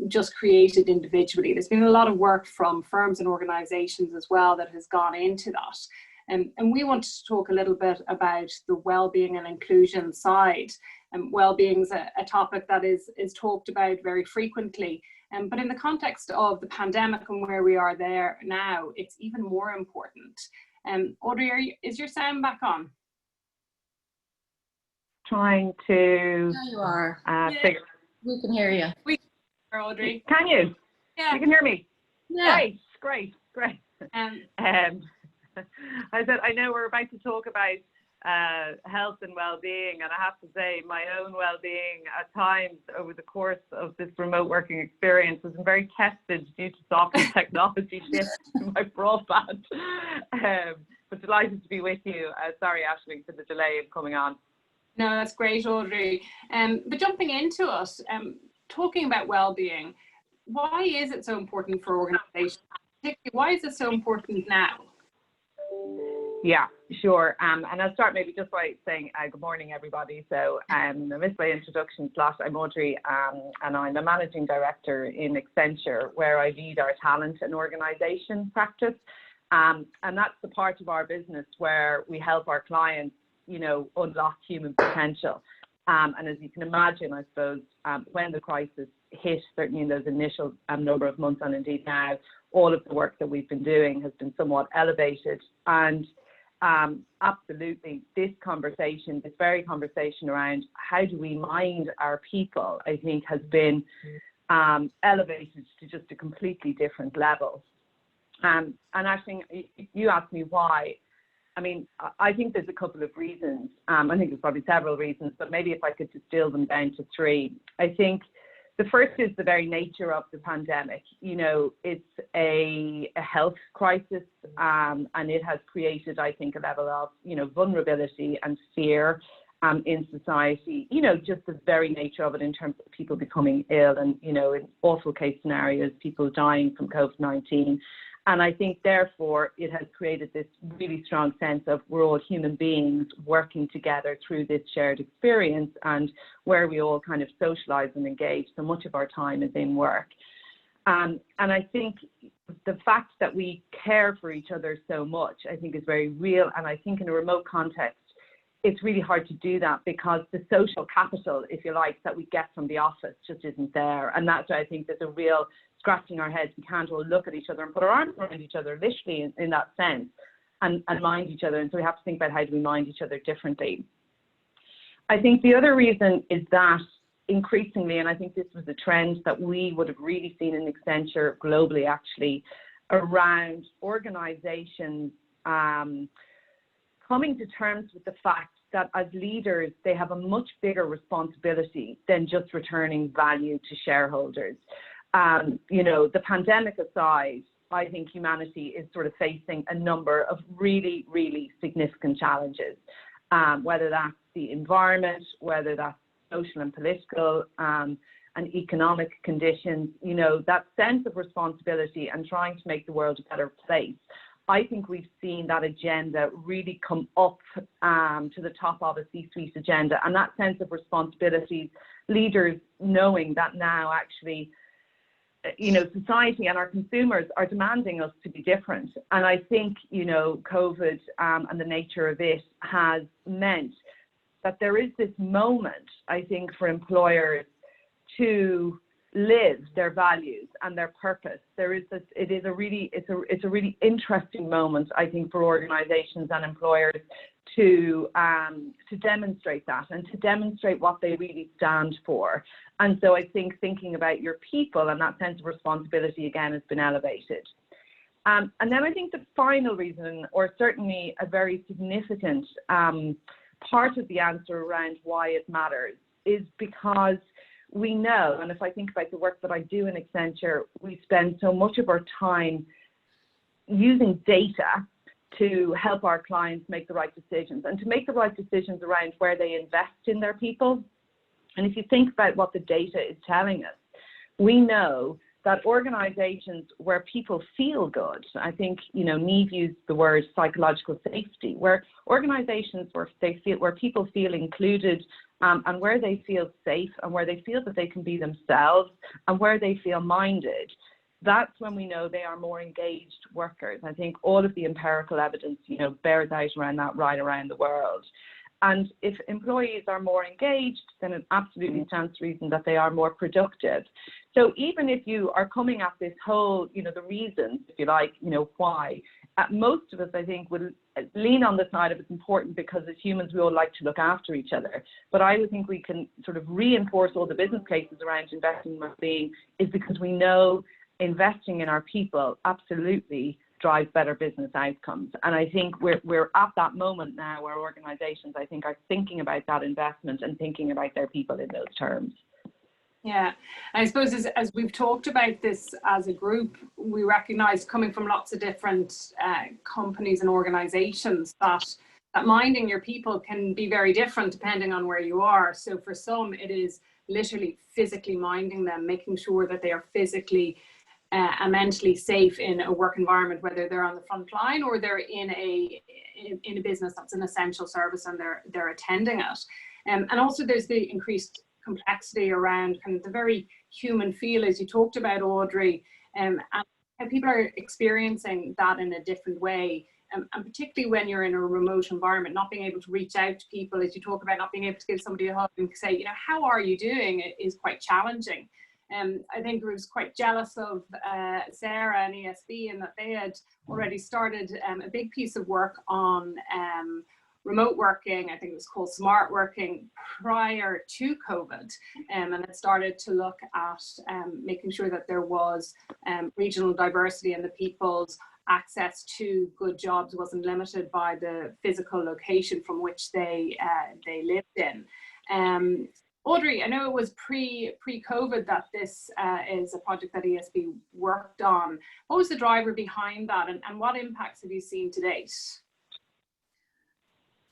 just created individually. There's been a lot of work from firms and organisations as well that has gone into that. And we want to talk a little bit about the wellbeing and inclusion side. Wellbeing is a topic that is talked about very frequently. But in the context of the pandemic and where we are there now, it's even more important. Audrey, is your sound back on? Trying to. There you are. Figure. We can hear you. We can hear Audrey. Can you? Yeah. You can hear me? Yeah. Great. I said, I know we're about to talk about health and well-being, and I have to say my own well-being at times over the course of this remote working experience has been very tested due to software technology shifts in my broadband. But delighted to be with you. Sorry, Aisling, for the delay of coming on. No, that's great, Audrey. But jumping into us, talking about well-being, why is it so important for organisations? Particularly, why is it so important now? Yeah, sure. And I'll start maybe just by saying good morning, everybody. So I missed my introduction slot. I'm Audrey, and I'm a managing director in Accenture, where I lead our talent and organisation practice. And that's the part of our business where we help our clients, unlock human potential. And as you can imagine, I suppose, when the crisis hit, certainly in those initial number of months, and indeed now, all of the work that we've been doing has been somewhat elevated. And absolutely, this very conversation around how do we mind our people, I think has been elevated to just a completely different level. And actually, you asked me why. I mean, I think there's a couple of reasons. I think there's probably several reasons, but maybe if I could distill them down to three. I think the first is the very nature of the pandemic. It's a health crisis, and it has created, I think, a level of, vulnerability and fear in society. Just the very nature of it in terms of people becoming ill and, in awful case scenarios, people dying from COVID-19. And I think, therefore, it has created this really strong sense of we're all human beings working together through this shared experience, and where we all kind of socialise and engage. So much of our time is in work. And I think the fact that we care for each other so much, I think, is very real. And I think in a remote context, it's really hard to do that because the social capital, if you like, that we get from the office just isn't there. And that's why I think there's a real scratching our heads. We can't all look at each other and put our arms around each other, literally in that sense, and mind each other. And so we have to think about how do we mind each other differently. I think the other reason is that increasingly, and I think this was a trend that we would have really seen in Accenture globally, actually, around organizations coming to terms with the fact that as leaders, they have a much bigger responsibility than just returning value to shareholders. The pandemic aside, I think humanity is sort of facing a number of really, really significant challenges, whether that's the environment, whether that's social and political and economic conditions, that sense of responsibility and trying to make the world a better place. I think we've seen that agenda really come up to the top of a C-suite agenda, and that sense of responsibility, leaders knowing that now actually, society and our consumers are demanding us to be different. And I think, COVID and the nature of it has meant that there is this moment, I think, for employers to live their values and their purpose. It's a really interesting moment, I think, for organizations and employers to demonstrate that and to demonstrate what they really stand for. And so I think thinking about your people and that sense of responsibility again has been elevated. And then I think the final reason, or certainly a very significant part of the answer around why it matters, is because we know, and if I think about the work that I do in Accenture, we spend so much of our time using data to help our clients make the right decisions and to make the right decisions around where they invest in their people. And if you think about what the data is telling us, we know that organizations where people feel good, I think, Niamh used the word psychological safety, where organizations where people feel included and where they feel safe and where they feel that they can be themselves and where they feel minded, that's when we know they are more engaged workers. I think all of the empirical evidence, bears out around that right around the world. And if employees are more engaged, then it absolutely stands to reason that they are more productive. So even if you are coming at this whole, the reasons, if you like, why, most of us, I think, will lean on the side of it's important because as humans, we all like to look after each other. But I would think we can sort of reinforce all the business cases around investing in well-being is because we know investing in our people absolutely drives better business outcomes. And I think we're at that moment now where organizations, I think, are thinking about that investment and thinking about their people in those terms. Yeah, I suppose as we've talked about this as a group, we recognize, coming from lots of different companies and organizations, that minding your people can be very different depending on where you are. So for some, it is literally physically minding them, making sure that they are physically and mentally safe in a work environment, whether they're on the front line or they're in a business that's an essential service and they're attending it. And also there's the increased complexity around kind of the very human feel, as you talked about, Audrey, and how people are experiencing that in a different way. And particularly when you're in a remote environment, not being able to reach out to people, as you talk about not being able to give somebody a hug and say, how are you doing, is quite challenging. I think I was quite jealous of Sarah and ESB in that they had already started a big piece of work on remote working. I think it was called smart working prior to COVID, and it started to look at making sure that there was regional diversity and the people's access to good jobs wasn't limited by the physical location from which they lived in. Audrey, I know it was pre-COVID that this is a project that ESB worked on. What was the driver behind that, and what impacts have you seen to date?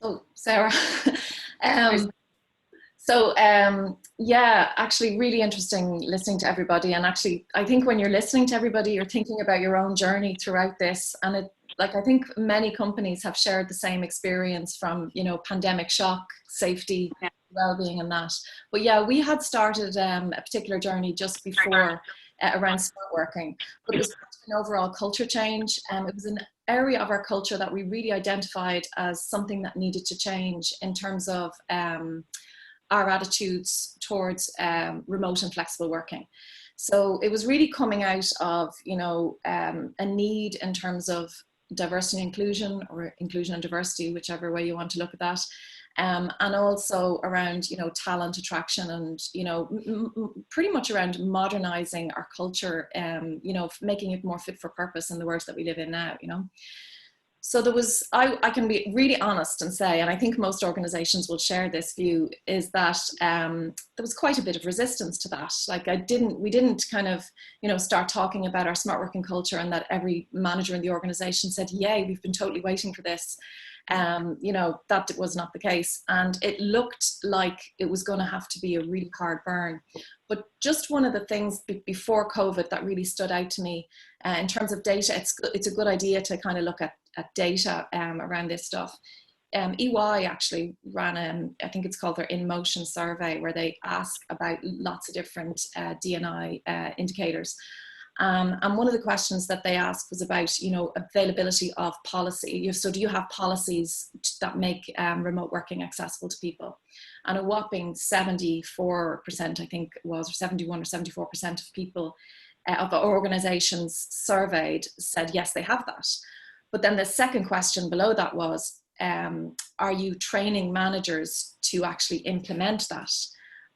Oh, Sarah. Yeah, actually really interesting listening to everybody. And actually, I think when you're listening to everybody, you're thinking about your own journey throughout this. And I think many companies have shared the same experience from, pandemic shock, safety, well-being and that. But yeah, we had started a particular journey just before around smart working, but it was an overall culture change. It was an area of our culture that we really identified as something that needed to change in terms of our attitudes towards remote and flexible working. So it was really coming out of, a need in terms of diversity and inclusion, or inclusion and diversity, whichever way you want to look at that. And also around, talent attraction and, pretty much around modernizing our culture, making it more fit for purpose in the world that we live in now, So there was, I can be really honest and say, and I think most organizations will share this view, is that there was quite a bit of resistance to that. Like we didn't kind of, start talking about our smart working culture and that every manager in the organization said, yay, we've been totally waiting for this. That was not the case. And it looked like it was going to have to be a really hard burn. But just one of the things before COVID that really stood out to me in terms of data, it's a good idea to kind of look at data around this stuff. EY actually ran, I think it's called their In Motion survey, where they ask about lots of different D&I indicators. And one of the questions that they asked was about, availability of policy. So do you have policies that make remote working accessible to people? And a whopping 74%, I think it was, or 71 or 74% of people, of organizations surveyed said, yes, they have that. But then the second question below that was, are you training managers to actually implement that?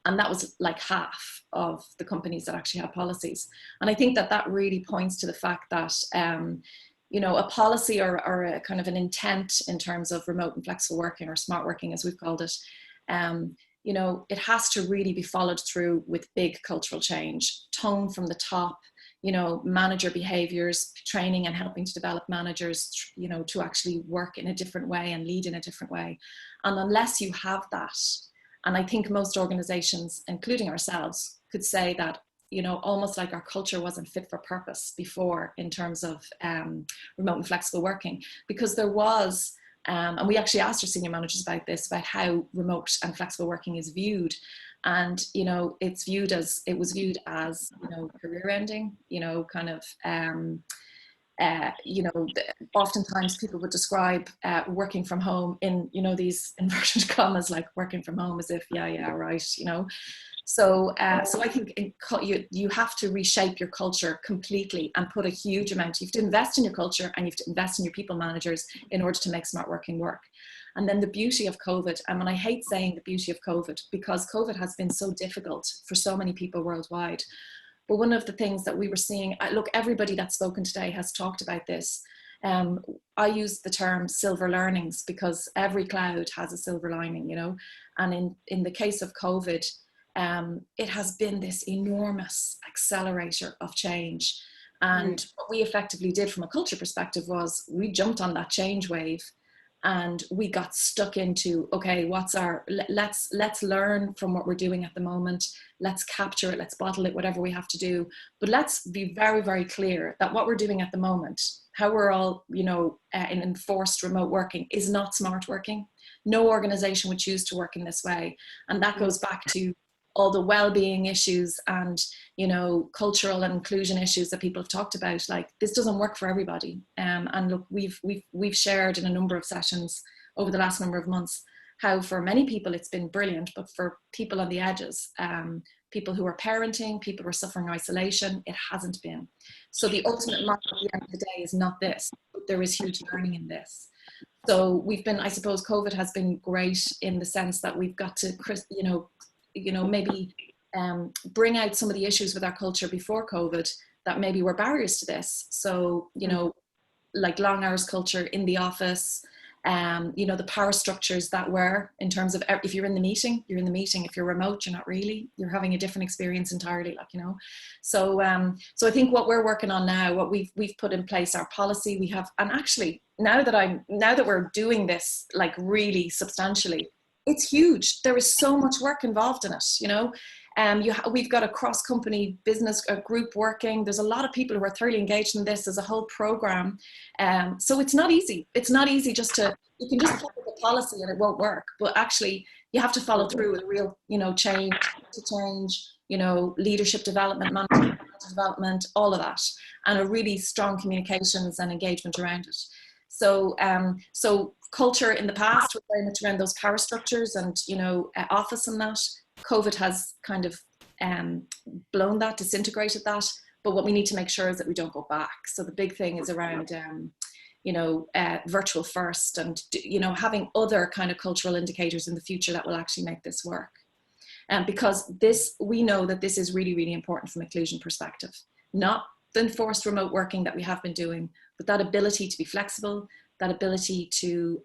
And that was like half of the companies that actually have policies. And I think that really points to the fact that, a policy or a kind of an intent in terms of remote and flexible working, or smart working as we've called it, it has to really be followed through with big cultural change, tone from the top, manager behaviors, training and helping to develop managers, to actually work in a different way and lead in a different way. And unless you have that, and I think most organizations, including ourselves, could say that, almost like our culture wasn't fit for purpose before in terms of remote and flexible working, because there was And we actually asked our senior managers about this, about how remote and flexible working is viewed. And, you know, it was viewed as, you know, career ending, you know, kind of, you know, oftentimes people would describe working from home in, you know, these inverted commas, like working from home as if, yeah, right, you know. So so I think you have to reshape your culture completely and put a huge amount. You have to invest in your culture and you have to invest in your people managers in order to make smart working work. And then the beauty of COVID, and I hate saying the beauty of COVID, because COVID has been so difficult for so many people worldwide. But one of the things that we were seeing, look, everybody that's spoken today has talked about this. I use the term silver learnings because every cloud has a silver lining, you know. And in the case of COVID, it has been this enormous accelerator of change. And what we effectively did from a culture perspective was we jumped on that change wave and we got stuck into, okay, let's learn from what we're doing at the moment. Let's capture it, let's bottle it, whatever we have to do. But let's be very, very clear that what we're doing at the moment, how we're all, you know, in enforced remote working is not smart working. No organization would choose to work in this way. And that goes back to all the well-being issues and, you know, cultural and inclusion issues that people have talked about. Like, this doesn't work for everybody. And look, we've shared in a number of sessions over the last number of months how for many people it's been brilliant, but for people on the edges, people who are parenting, people who are suffering isolation, it hasn't been. So the ultimate mark at the end of the day is not this, but there is huge learning in this. So we've been, I suppose COVID has been great in the sense that we've got to, you know, maybe bring out some of the issues with our culture before COVID that maybe were barriers to this. So, you know, like long hours culture in the office, you know, the power structures that were in terms of if you're in the meeting, you're in the meeting. If you're remote, you're not really. You're having a different experience entirely, like, you know. So, so I think what we're working on now, what we've put in place, our policy we have, and actually now that we're doing this like really substantially, it's huge. There is so much work involved in it, you know. We've got a cross-company business group working. There's a lot of people who are thoroughly engaged in this. There's a whole program. So it's not easy. It's not easy just to, you can just put the policy and it won't work. But actually, you have to follow through with a real, you know, change, you know, leadership development, management development, all of that, and a really strong communications and engagement around it. So, so culture in the past was very much around those power structures and, you know, office and that. COVID has kind of blown that, disintegrated that. But what we need to make sure is that we don't go back. So the big thing is around, you know, virtual first and, you know, having other kind of cultural indicators in the future that will actually make this work. Because we know that this is really, really important from an inclusion perspective. Not the enforced remote working that we have been doing, but that ability to be flexible, that ability to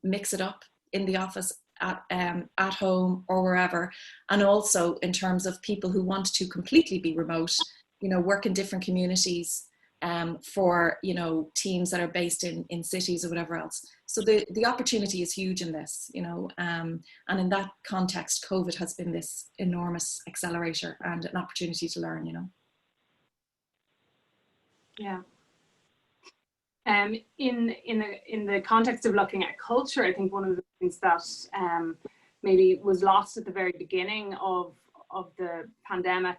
mix it up in the office, at home or wherever, and also in terms of people who want to completely be remote, you know, work in different communities for, you know, teams that are based in cities or whatever else. So the opportunity is huge in this, you know, and in that context, COVID has been this enormous accelerator and an opportunity to learn, you know. Yeah. In the context of looking at culture, I think one of the things that maybe was lost at the very beginning of the pandemic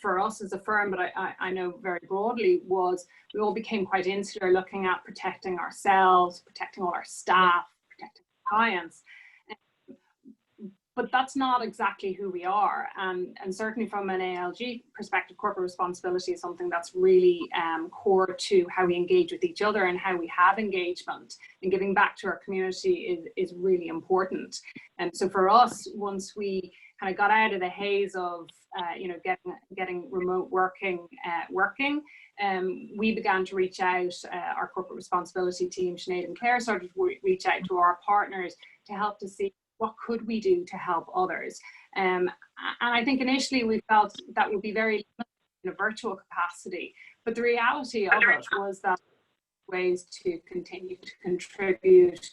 for us as a firm, but I know very broadly, was we all became quite insular, looking at protecting ourselves, protecting all our staff, protecting clients. But that's not exactly who we are. And certainly from an ALG perspective, corporate responsibility is something that's really core to how we engage with each other and how we have engagement. And giving back to our community is really important. And so for us, once we kind of got out of the haze of you know, getting remote working, we began to reach out, our corporate responsibility team, Sinead and Claire, started to reach out to our partners to help to see what could we do to help others. And I think initially we felt that would be very limited in a virtual capacity, but the reality of it was that ways to continue to contribute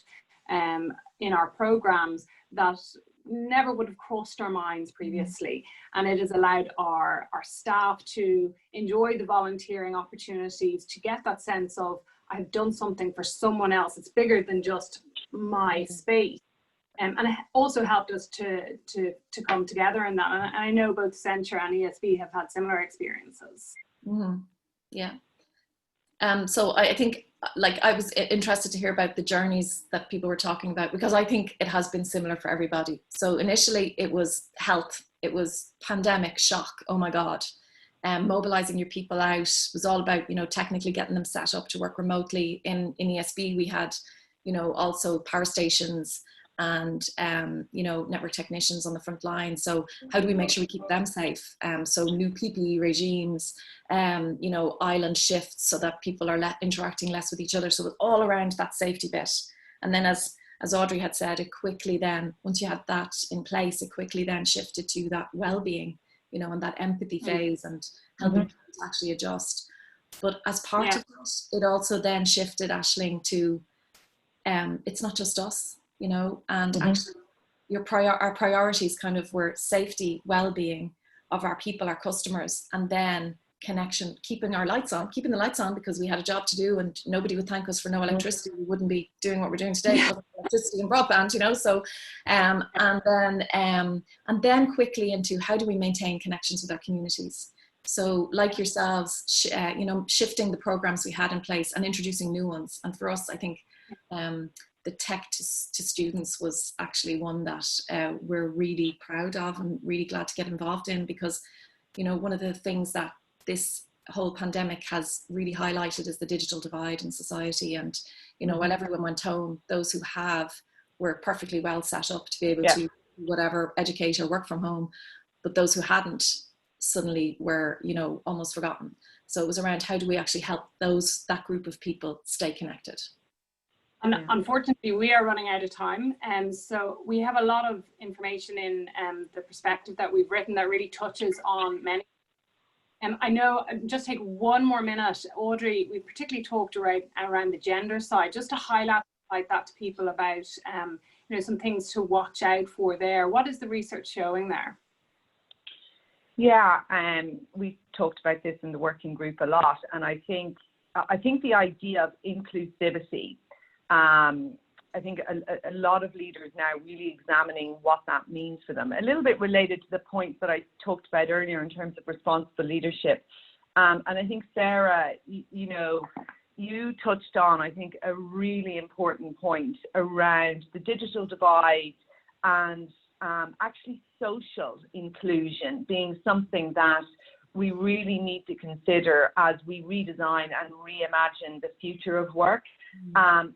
in our programs that never would have crossed our minds previously. And it has allowed our staff to enjoy the volunteering opportunities, to get that sense of, I've done something for someone else. It's bigger than just my space. And it also helped us to come together in that. And I know both Accenture and ESB have had similar experiences. Yeah. So I think, like, I was interested to hear about the journeys that people were talking about, because I think it has been similar for everybody. So initially it was health, it was pandemic shock, oh my God. Mobilizing your people out was all about, you know, technically getting them set up to work remotely. In ESB we had, you know, also power stations and you know, network technicians on the front line. So how do we make sure we keep them safe? So new PPE regimes, you know, island shifts so that people are interacting less with each other. So all around that safety bit. And then as Audrey had said, it quickly then, once you had that in place, it quickly then shifted to that well-being, you know, and that empathy phase and helping people to actually adjust. But as part of that, it also then shifted, Aisling, to it's not just us, you know, and actually our priorities kind of were safety, well-being of our people, our customers, and then connection, keeping the lights on because we had a job to do and nobody would thank us for no electricity. We wouldn't be doing what we're doing today with electricity and broadband, you know. So and then quickly into how do we maintain connections with our communities. So like yourselves, you know, shifting the programs we had in place and introducing new ones. And for us, I think the tech to students was actually one that we're really proud of and really glad to get involved in, because, you know, one of the things that this whole pandemic has really highlighted is the digital divide in society. And, you know, while everyone went home, those who were perfectly well set up to be able to whatever, educate or work from home, but those who hadn't suddenly were, you know, almost forgotten. So it was around how do we actually help that group of people stay connected. And unfortunately, we are running out of time. So we have a lot of information in the perspective that we've written that really touches on many. I know, just take one more minute, Audrey, we particularly talked around the gender side, just to highlight that to people about, you know, some things to watch out for there. What is the research showing there? Yeah, we talked about this in the working group a lot, and I think the idea of inclusivity, I think a lot of leaders now really examining what that means for them. A little bit related to the points that I talked about earlier in terms of responsible leadership. And I think, Sarah, you know, you touched on, I think, a really important point around the digital divide and actually social inclusion being something that we really need to consider as we redesign and reimagine the future of work.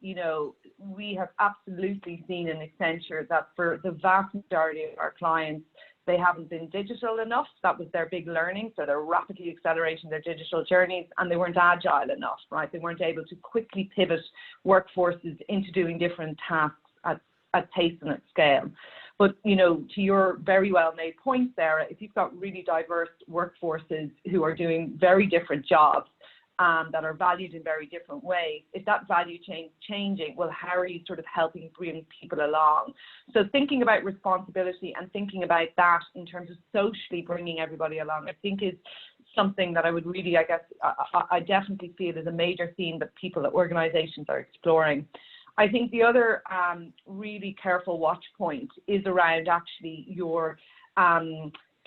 You know, we have absolutely seen in Accenture that for the vast majority of our clients, they haven't been digital enough. That was their big learning. So they're rapidly accelerating their digital journeys, and they weren't agile enough, right? They weren't able to quickly pivot workforces into doing different tasks at pace and at scale. But, you know, to your very well made point, Sarah, if you've got really diverse workforces who are doing very different jobs that are valued in very different ways, if that value chain is changing, well, how are you sort of helping bring people along? So thinking about responsibility and thinking about that in terms of socially bringing everybody along, I think is something that I would really, I guess, I definitely feel is a major theme that people, organizations are exploring. I think the other really careful watch point is around actually your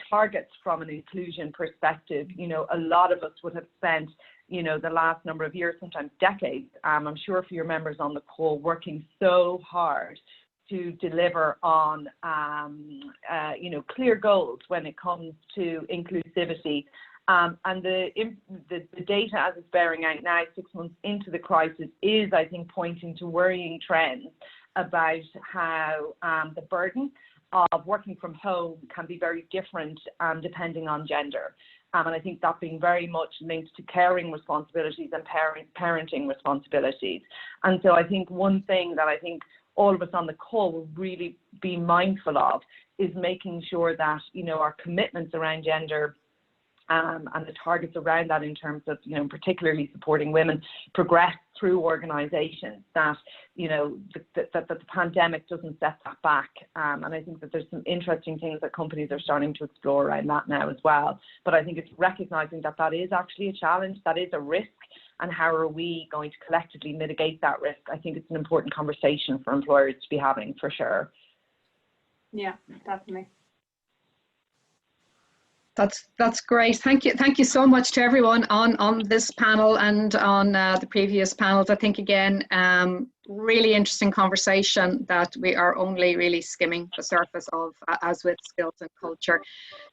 targets from an inclusion perspective. You know, a lot of us would have spent, you know, the last number of years, sometimes decades, I'm sure for your members on the call, working so hard to deliver on, you know, clear goals when it comes to inclusivity. And the data as it's bearing out now, 6 months into the crisis, is, I think, pointing to worrying trends about how the burden of working from home can be very different depending on gender. And I think that being very much linked to caring responsibilities and parenting responsibilities. And so I think one thing that I think all of us on the call will really be mindful of is making sure that, you know, our commitments around gender and the targets around that in terms of, you know, particularly supporting women, progress through organisations, that, you know, that the pandemic doesn't set that back. And I think that there's some interesting things that companies are starting to explore around that now as well. But I think it's recognising that that is actually a challenge, that is a risk, and how are we going to collectively mitigate that risk? I think it's an important conversation for employers to be having, for sure. Yeah, definitely. That's great. Thank you so much to everyone on this panel and on the previous panels. I think again, really interesting conversation that we are only really skimming the surface of, as with skills and culture.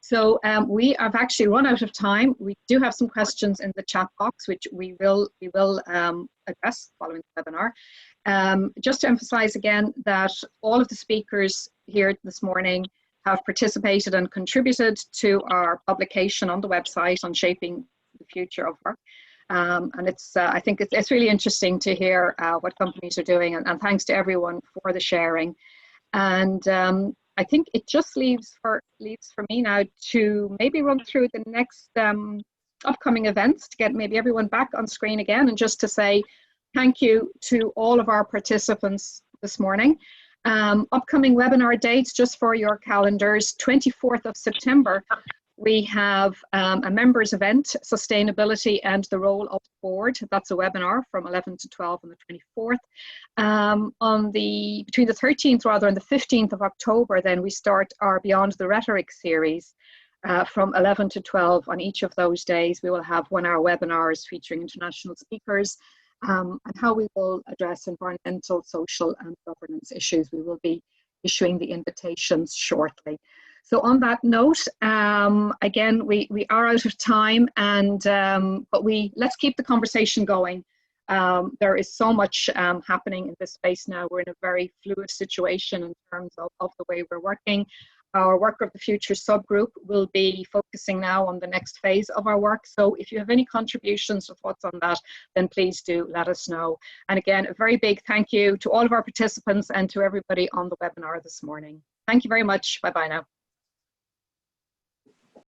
So we have actually run out of time. We do have some questions in the chat box, which we will address following the webinar. Just to emphasize again that all of the speakers here this morning have participated and contributed to our publication on the website on shaping the future of work. And it's, I think it's really interesting to hear what companies are doing, and thanks to everyone for the sharing. And I think it just leaves for me now to maybe run through the next upcoming events to get maybe everyone back on screen again, and just to say thank you to all of our participants this morning. Upcoming webinar dates, just for your calendars: 24th of September, we have a members event, Sustainability and the Role of the Board. That's a webinar from 11 to 12 on the 24th. Between the 13th rather and the 15th of October, then we start our Beyond the Rhetoric series. From 11 to 12 on each of those days, we will have 1-hour webinars featuring international speakers, and how we will address environmental, social and governance issues. We will be issuing the invitations shortly. So on that note, again, we are out of time, and but let's keep the conversation going. There is so much happening in this space now. We're in a very fluid situation in terms of the way we're working. Our Work of the Future subgroup will be focusing now on the next phase of our work. So if you have any contributions or thoughts on that, then please do let us know. And again, a very big thank you to all of our participants and to everybody on the webinar this morning. Thank you very much. Bye-bye now.